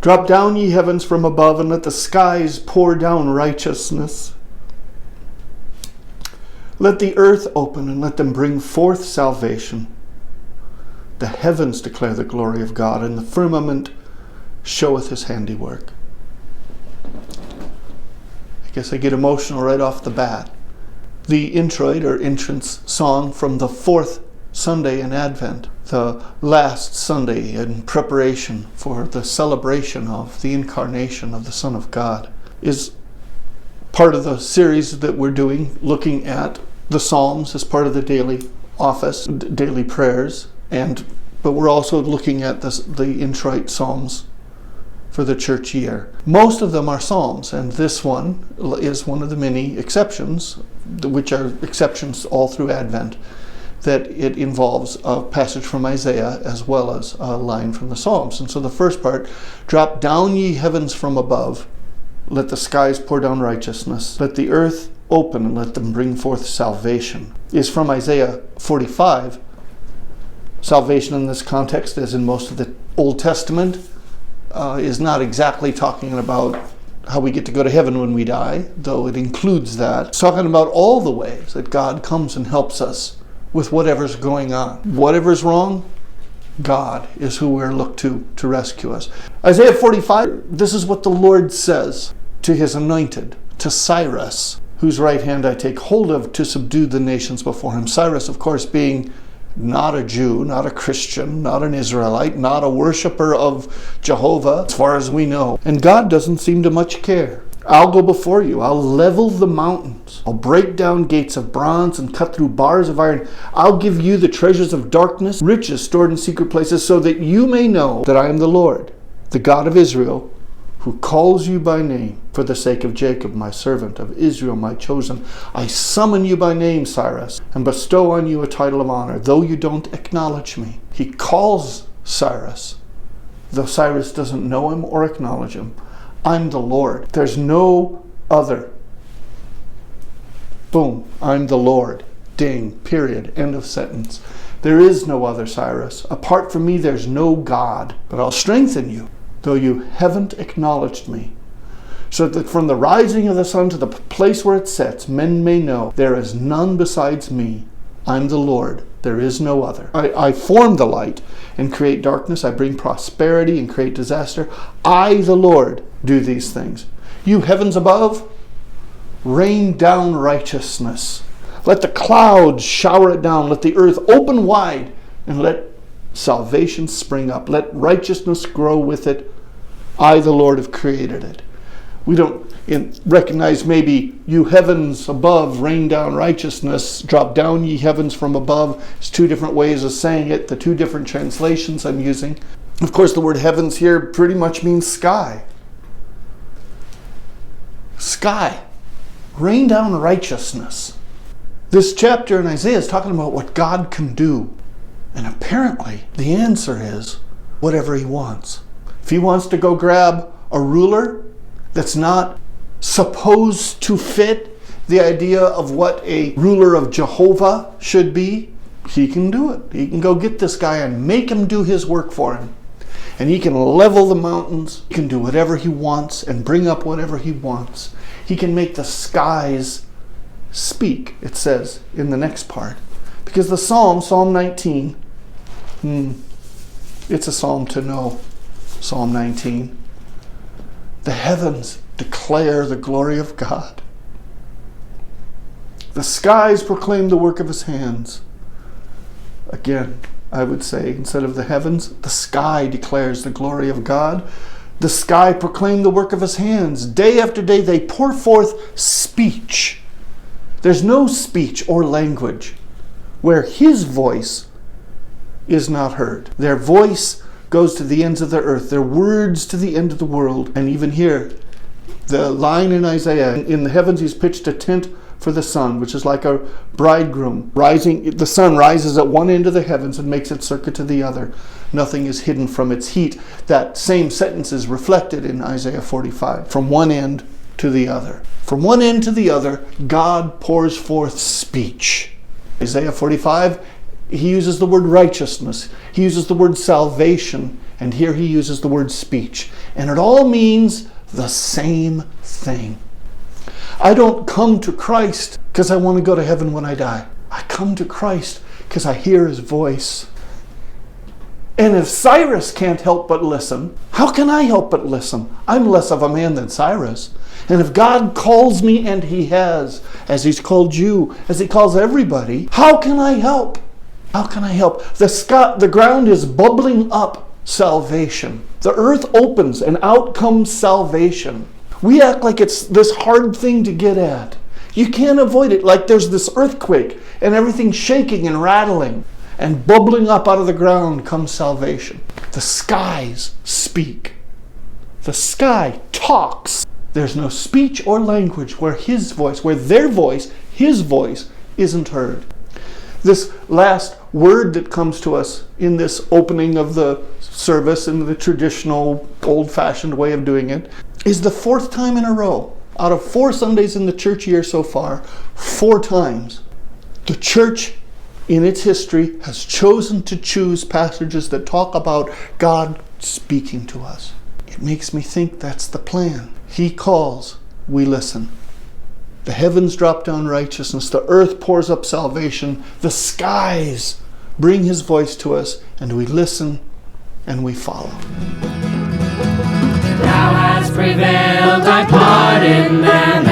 Drop down, ye heavens, from above, and let the skies pour down righteousness. Let the earth open, and let them bring forth salvation. The heavens declare the glory of God, and the firmament showeth his handiwork. I guess I get emotional right off the bat. The introit or entrance song from the fourth Sunday in Advent, the last Sunday in preparation for the celebration of the incarnation of the Son of God, is part of the series that we're doing, looking at the Psalms as part of the daily office, daily prayers, but we're also looking at the introit Psalms for the church year. Most of them are Psalms, and this one is one of the many exceptions, which are exceptions all through Advent, that it involves a passage from Isaiah as well as a line from the Psalms. And so the first part, drop down ye heavens from above, let the skies pour down righteousness, let the earth open and let them bring forth salvation, is from Isaiah 45. Salvation in this context, as in most of the Old Testament, is not exactly talking about how we get to go to heaven when we die, though it includes that. It's talking about all the ways that God comes and helps us with whatever's going on. Whatever's wrong, God is who we're looked to rescue us. Isaiah 45, this is what the Lord says to his anointed, to Cyrus, whose right hand I take hold of to subdue the nations before him. Cyrus, of course, being not a Jew, not a Christian, not an Israelite, not a worshiper of Jehovah, as far as we know. And God doesn't seem to much care. I'll go before you. I'll level the mountains. I'll break down gates of bronze and cut through bars of iron. I'll give you the treasures of darkness, riches stored in secret places, so that you may know that I am the Lord, the God of Israel, who calls you by name for the sake of Jacob, my servant, of Israel, my chosen. I summon you by name, Cyrus, and bestow on you a title of honor, though you don't acknowledge me. He calls Cyrus, though Cyrus doesn't know him or acknowledge him. I'm the Lord. There's no other. Boom. I'm the Lord. Ding. Period. End of sentence. There is no other, Cyrus. Apart from me, there's no God. But I'll strengthen you, though you haven't acknowledged me, so that from the rising of the sun to the place where it sets, men may know there is none besides me. I'm the Lord. There is no other. I form the light and create darkness. I bring prosperity and create disaster. I, the Lord, do these things. You heavens above, rain down righteousness. Let the clouds shower it down. Let the earth open wide, and let salvation spring up. Let righteousness grow with it. I, the Lord, have created it. We don't recognize maybe you heavens above, rain down righteousness, drop down ye heavens from above. It's two different ways of saying it, the two different translations I'm using. Of course, the word heavens here pretty much means sky. Sky. Rain down righteousness. This chapter in Isaiah is talking about what God can do. And apparently, the answer is whatever he wants. If he wants to go grab a ruler that's not supposed to fit the idea of what a ruler of Jehovah should be, he can do it. He can go get this guy and make him do his work for him. And he can level the mountains. He can do whatever he wants and bring up whatever he wants. He can make the skies speak, it says in the next part. Because the Psalm 19, it's a psalm to know. Psalm 19. The heavens declare the glory of God. The skies proclaim the work of his hands. Again, I would say, instead of the heavens, the sky declares the glory of God. The sky proclaims the work of his hands. Day after day they pour forth speech. There's no speech or language where his voice is not heard. Their voice goes to the ends of the earth, their words to the end of the world. And even here, the line in Isaiah, in the heavens he's pitched a tent for the sun, which is like a bridegroom rising. The sun rises at one end of the heavens and makes its circuit to the other. Nothing is hidden from its heat. That same sentence is reflected in Isaiah 45, from one end to the other. From one end to the other, God pours forth speech. Isaiah 45, he uses the word righteousness. He uses the word salvation. And here he uses the word speech. And it all means the same thing. I don't come to Christ because I want to go to heaven when I die. I come to Christ because I hear his voice. And if Cyrus can't help but listen, how can I help but listen? I'm less of a man than Cyrus. And if God calls me, and he has, as he's called you, as he calls everybody, how can I help? How can I help? The ground is bubbling up salvation. The earth opens and out comes salvation. We act like it's this hard thing to get at. You can't avoid it. Like there's this earthquake and everything's shaking and rattling. And bubbling up out of the ground comes salvation. The skies speak. The sky talks. There's no speech or language where their voice, his voice, isn't heard. This last word that comes to us in this opening of the service, in the traditional old-fashioned way of doing it, is the 4th time in a row. Out of 4 Sundays in the church year so far, 4 times, the church in its history has chosen to choose passages that talk about God speaking to us. It makes me think that's the plan. He calls, we listen. The heavens drop down righteousness, the earth pours up salvation, the skies bring his voice to us, and we listen and we follow. Thou hast prevailed, thy part in them